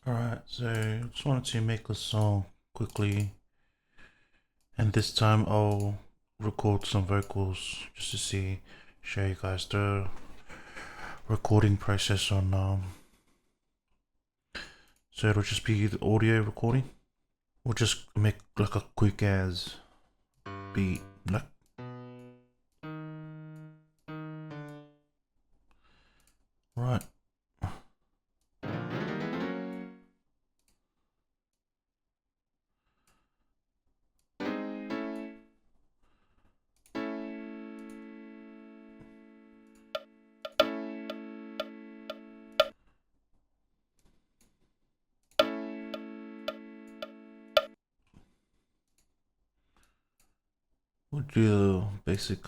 Alright, so just wanted to make a song quickly, and this time I'll record some vocals just to show you guys the recording process on so it'll just be the audio recording. We'll just make like a quick as beat, like right. We'll do the basic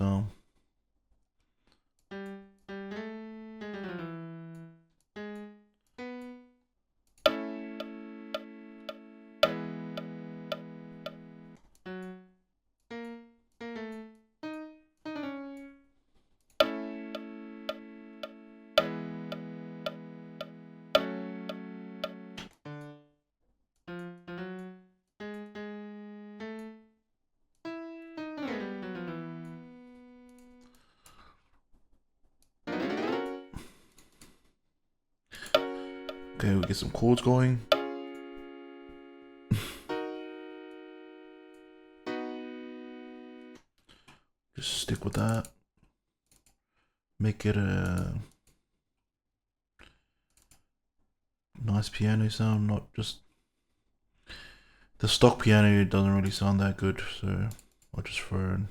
okay, we get some chords going. Just stick with that. Make it a nice piano sound, not just the stock piano doesn't really sound that good, so I'll just throw in.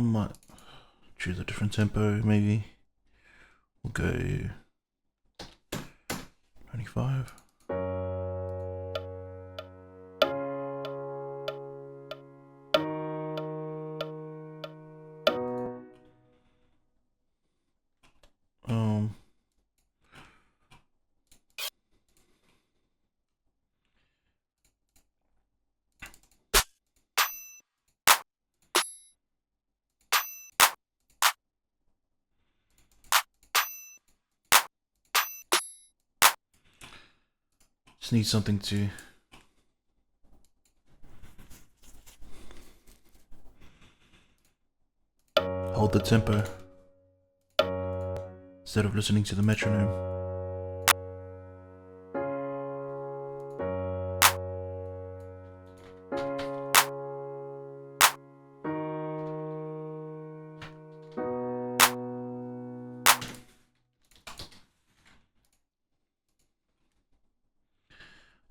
Might choose a different tempo, maybe. We'll go 25. Um, just need something to hold the tempo instead of listening to the metronome.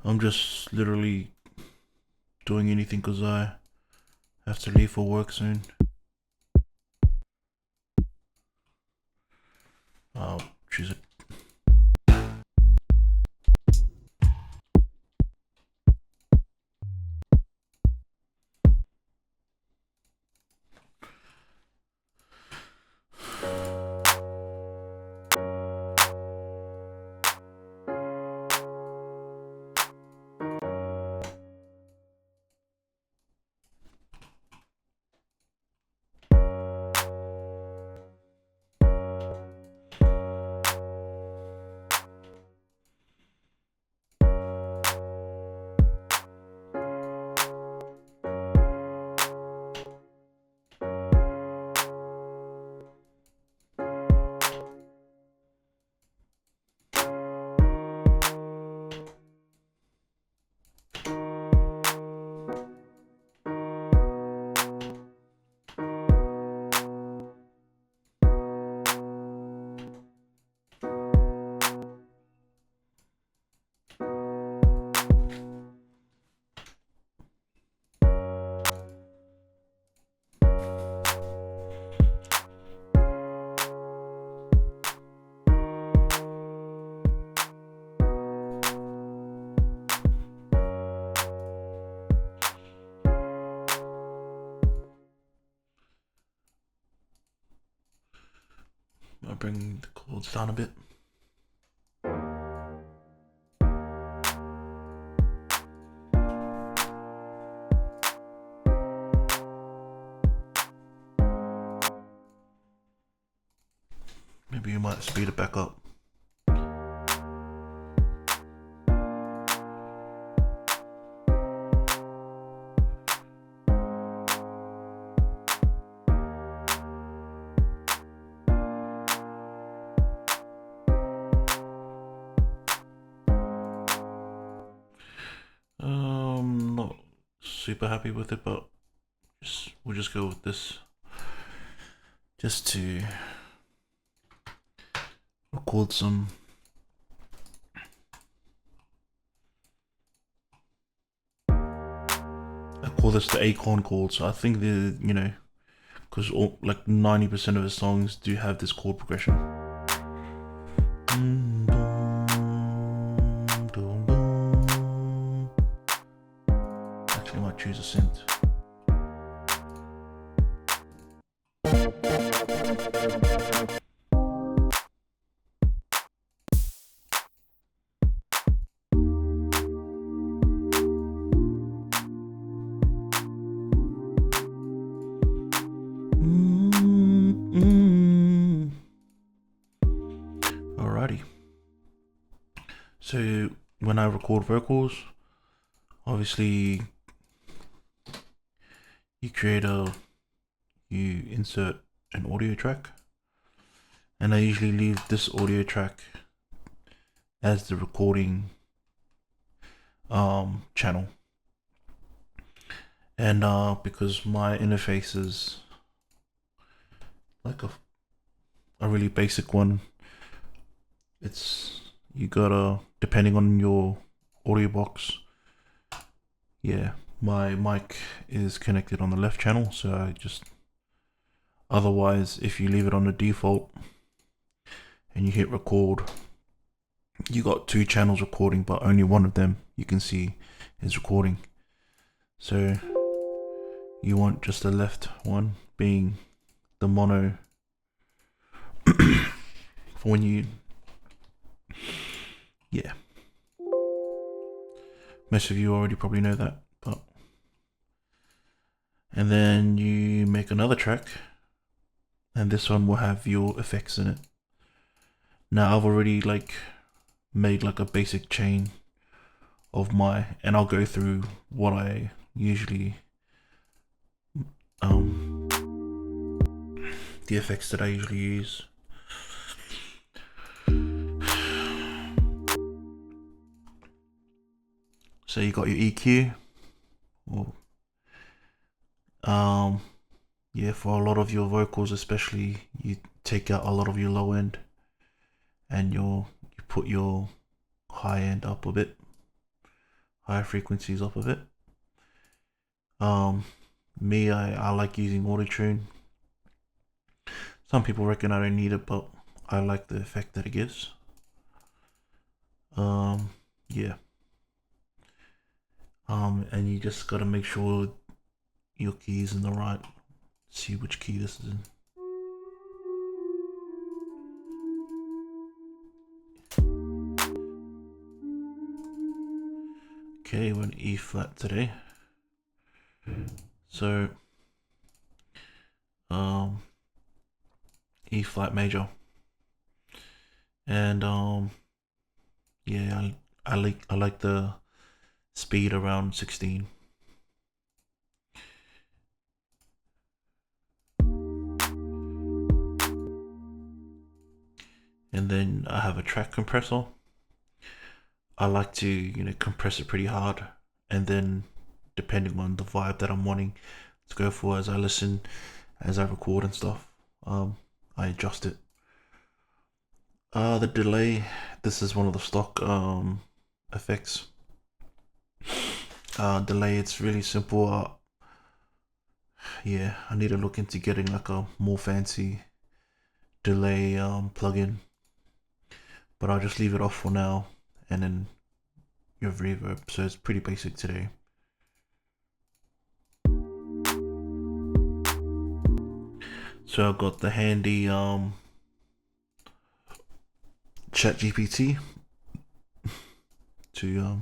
I'm just literally doing anything because I have to leave for work soon. I'll choose it. bring the chords down a bit. Maybe you might speed it back up. Not super happy with it, but we'll just go with this just to record some I call this the acorn chord. So I think the because like 90% of the songs do have this chord progression. Actually, I might choose a synth. Alrighty. So when I record vocals, obviously you insert an audio track, and I usually leave this audio track as the recording channel. And because my interface is like a really basic one, you gotta, depending on your audio box, my mic is connected on the left channel, so otherwise if you leave it on the default and you hit record, you got 2 channels recording, but only one of them you can see is recording. So you want just the left one being the mono for when you most of you already probably know that, but and then you make another track, and this one will have your effects in it. Now I've already made a basic chain of and I'll go through what I usually the effects that I usually use. So you got your EQ, for a lot of your vocals especially, you take out a lot of your low end and you put your high end up a bit, higher frequencies up a bit. Me, I like using Auto-Tune. Some people reckon I don't need it, but I like the effect that it gives. And you just gotta make sure your key is in the right. See which key this is in. Okay, we're in E flat today. So, E flat major, and I like the speed around 16. And then I have a track compressor. I like to compress it pretty hard, and then depending on the vibe that I'm wanting to go for as I listen, as I record and stuff, I adjust it. The delay, this is one of the stock effects. Delay, it's really simple. I need to look into getting a more fancy delay plugin, but I'll just leave it off for now, and then you have reverb, so it's pretty basic today. So I've got the handy ChatGPT to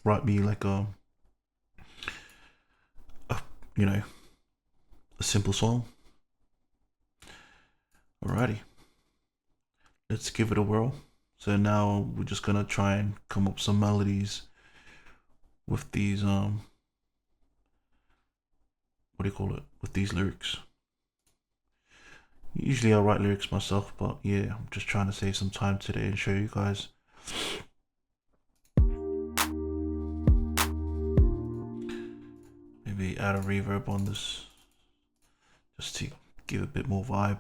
write me like a you know, a simple song. Alrighty, let's give it a whirl. So now we're just gonna try and come up with some melodies with these what do you call it? With these lyrics. Usually I write lyrics myself, but yeah, I'm just trying to save some time today and show you guys. Maybe add a reverb on this just to give a bit more vibe.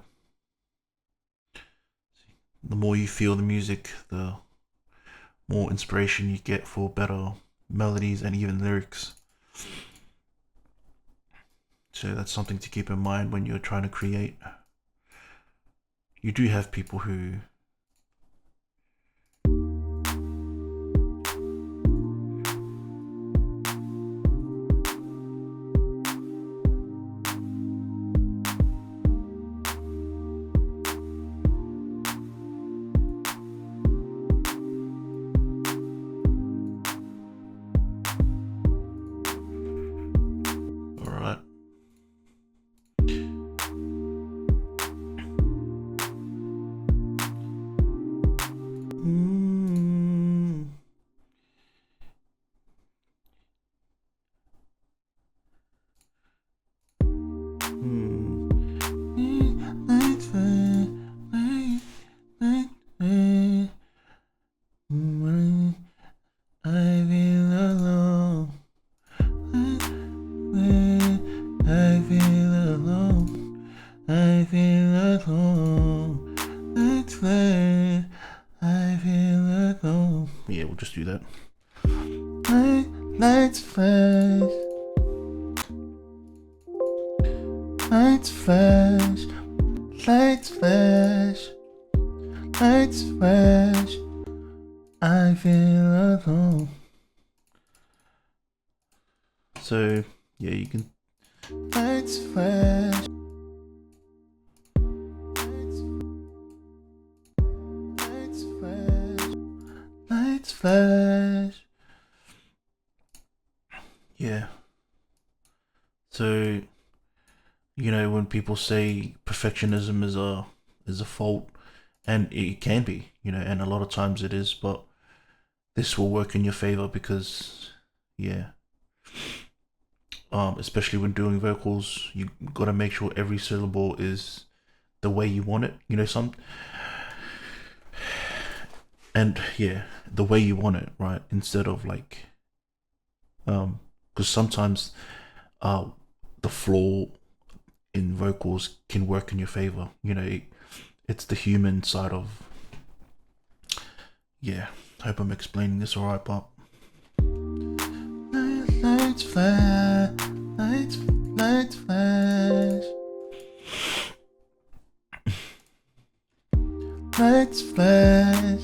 The more you feel the music, the more inspiration you get for better melodies and even lyrics. So that's something to keep in mind when you're trying to create. You do have people who yeah, we'll just do that. Lights flash, lights flash, lights flash, lights flash. I feel alone. So yeah, you can. Lights flash. Lights flash. Lights flash. Yeah. So, you know, when people say perfectionism is a fault, and it can be, you know, and a lot of times it is, but this will work in your favor because, yeah. Especially when doing vocals, you gotta make sure every syllable is the way you want it. You know, and yeah, the way you want it, right? Instead of like, because sometimes, the flaw in vocals can work in your favor. You know, it's the human side of. Yeah, hope I'm explaining this alright, but. Lights flash, lights flash, lights flash,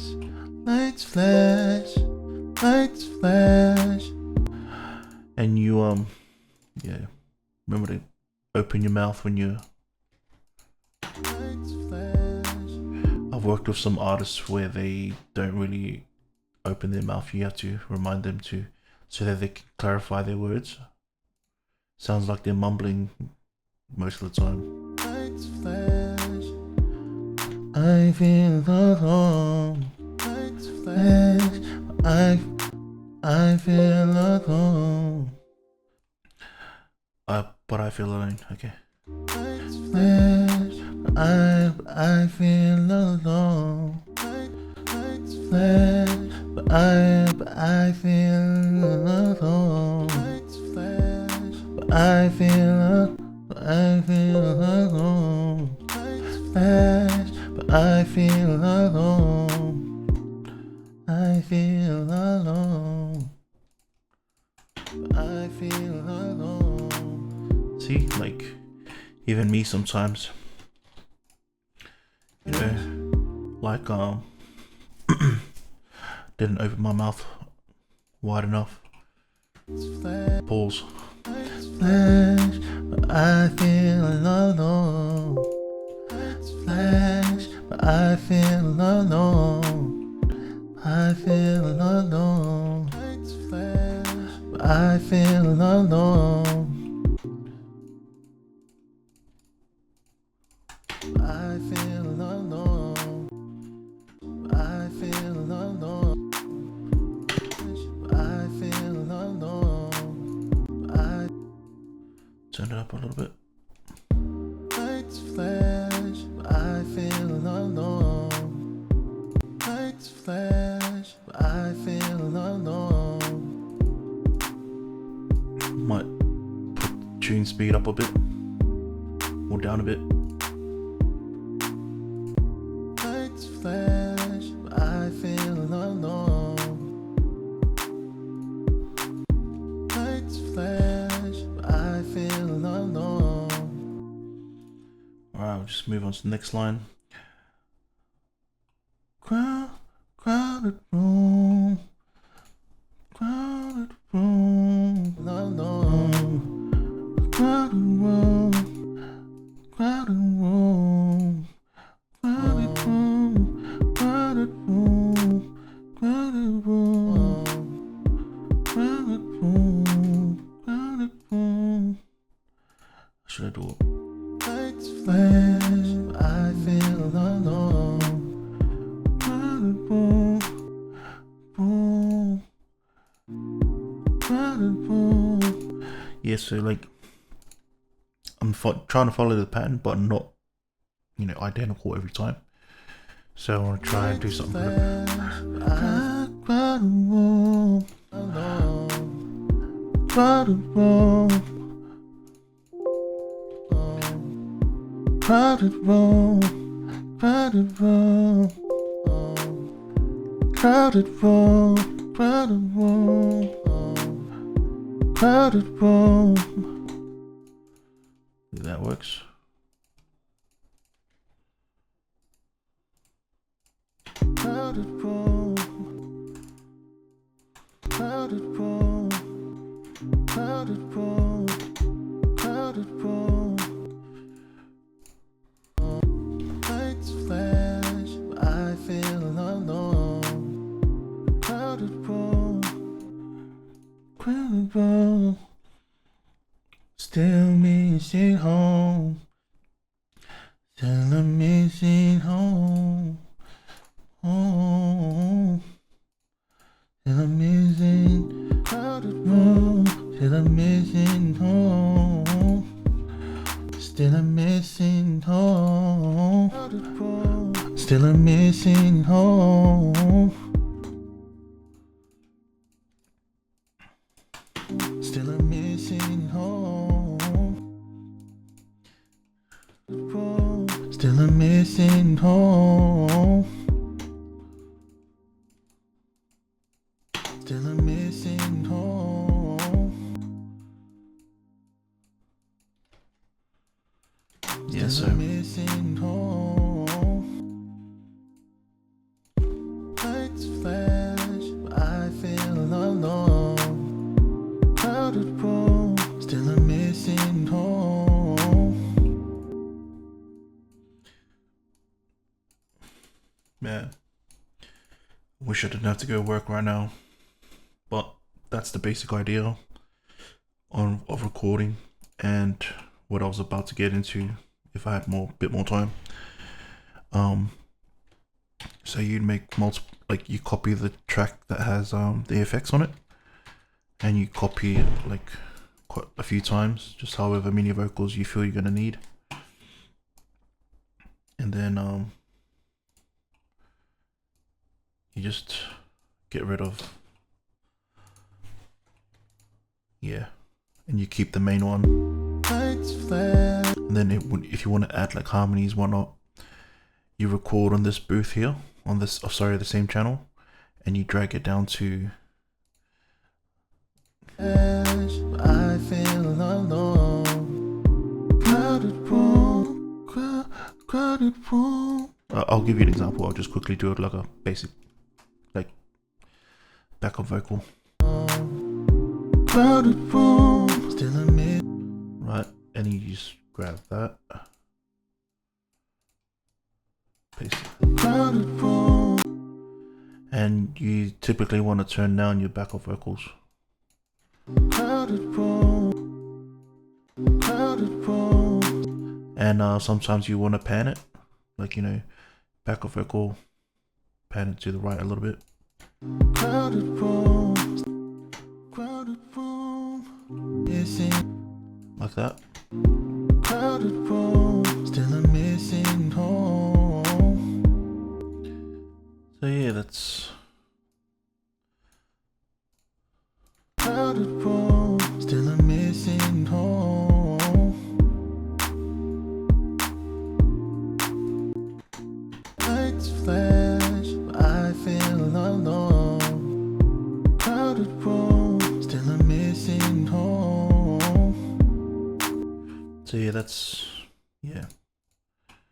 lights flash, lights flash. And you yeah, remember to open your mouth when you. Lights flash. I've worked with some artists where they don't really open their mouth. You have to remind them to, so that they can clarify their words. Sounds like they're mumbling most of the time. Lights flash. I feel alone. Lights flash. I feel alone. But I feel alone. Okay. Lights flash. I feel alone. Lights flash. But I feel alone. Lights flash. But I feel alone. Lights flash. But I feel alone. I feel alone. But I feel alone. See, like, even me sometimes, you know, like, didn't open my mouth wide enough. Pause. Flash, but I feel alone. Flash, but I feel alone. I feel alone. I feel alone. I feel alone. I feel alone. I feel alone. I turn it up a little bit. Lights flash. I feel alone. Lights flash. I feel alone. Might put tune speed up a bit or down a bit. Lights flash. I feel alone. Lights flash. I feel alone. Alright, we'll just move on to the next line. Crowded room. Crowded room. Alone. Crowded room. Crowded room. Crowded room. Crowded room. Crowded room. Crowded room. Crowded room. Should I do it? Lights flash. I feel alone. Crowded room. Room. Crowded room. Yeah, so like I'm trying to follow the pattern, but not, you know, identical every time. So I want to try and do something good. Crowded room. Crowded room. Crowded room. Crowded room. Crowded room. Crowded room. Crowded room. That works. Crowded room. Crowded room. Crowded room. Crowded room. Lights flash. I feel alone. Crowded room. Crowded room. Still missing home. Still I'm missing home. Home. Still I'm missing crowded room. Still I'm missing home. Still I'm missing home. Still I'm missing home. Still I'm missing home. Still I'm missing home. Still I'm missing home. Yes, sir. Missing home. Lights flash. I feel alone. Crowded room. Still I'm missing home. Man, wish I didn't have to go work right now, but that's the basic idea of recording and what I was about to get into if I had bit more time. So you'd make multiple, like you copy the track that has the effects on it, and you copy it like quite a few times, just however many vocals you feel you're gonna need, and then you just get rid of, yeah, and you keep the main one. And then if you want to add like harmonies, whatnot, you record on this booth here, on this, the same channel, and you drag it down to. I feel alone. Crowded room. Crowded room. I'll give you an example. I'll just quickly do it like a basic, like backup vocal. Crowded room. Still a mid. Right, and you just grab that. Paste it. Crowded room. and you typically want to turn down your backup vocals. And sometimes you want to pan it, like, you know, backup vocal, pan it to the right a little bit. Like that. Still I'm missing home. So yeah, that's still I'm missing home. Lights flash, but I feel alone. Crowded room, still I'm missing home. So yeah, that's, yeah.